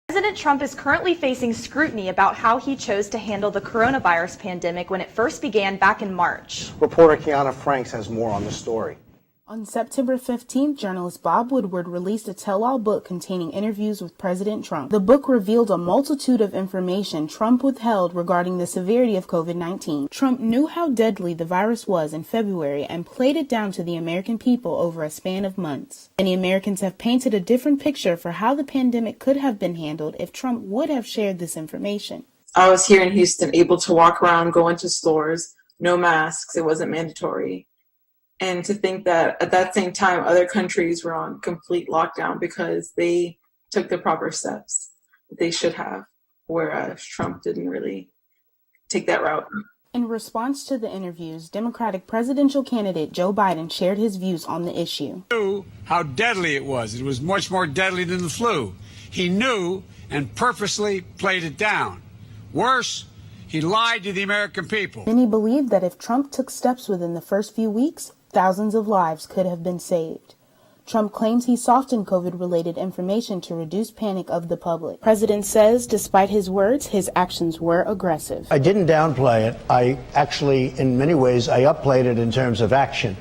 President Trump is currently facing scrutiny about how he chose to handle the coronavirus pandemic when it first began back in March. Reporter Kiana Franks has more on the story. On September 15th, journalist Bob Woodward released a tell-all book containing interviews with President Trump. The book revealed a multitude of information Trump withheld regarding the severity of COVID-19. Trump knew how deadly the virus was in February and played it down to the American people over a span of months. Many Americans have painted a different picture for how the pandemic could have been handled if Trump would have shared this information. I was here in Houston, able to walk around, go into stores, no masks, it wasn't mandatory. And to think that at that same time, other countries were on complete lockdown because they took the proper steps that they should have, whereas Trump didn't really take that route. In response to the interviews, Democratic presidential candidate Joe Biden shared his views on the issue. He knew how deadly it was. It was much more deadly than the flu. He knew and purposely played it down. Worse, he lied to the American people. Many believe that if Trump took steps within the first few weeks, thousands of lives could have been saved. Trump claims he softened COVID-related information to reduce panic of the public. President says, despite his words, his actions were aggressive. I didn't downplay it. I actually, in many ways, I upplayed it in terms of action.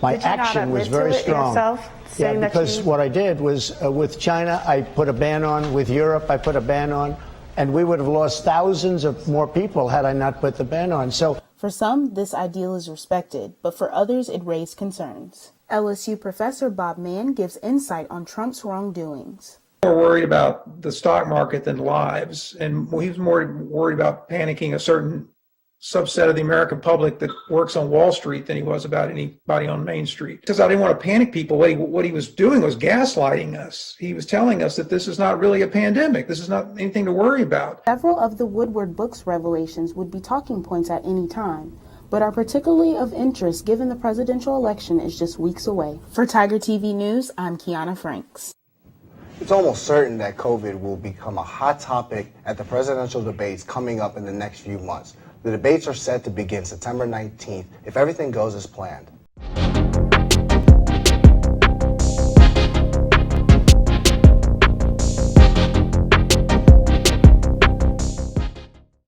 My action was very strong. Yeah, because what I did was, with China, I put a ban on. With Europe, I put a ban on. And we would have lost thousands of more people had I not put the ban on. So, for some, this ideal is respected, but for others, it raised concerns. LSU professor Bob Mann gives insight on Trump's wrongdoings. More worried about the stock market than lives, and he was more worried about panicking a certain subset of the American public that works on Wall Street than he was about anybody on Main Street. Because I didn't want to panic people. What he was doing was gaslighting us. He was telling us that this is not really a pandemic. This is not anything to worry about. Several of the Woodward book's revelations would be talking points at any time, but are particularly of interest given the presidential election is just weeks away. For Tiger TV News, I'm Kiana Franks. It's almost certain that COVID will become a hot topic at the presidential debates coming up in the next few months. The debates are set to begin September 19th if everything goes as planned.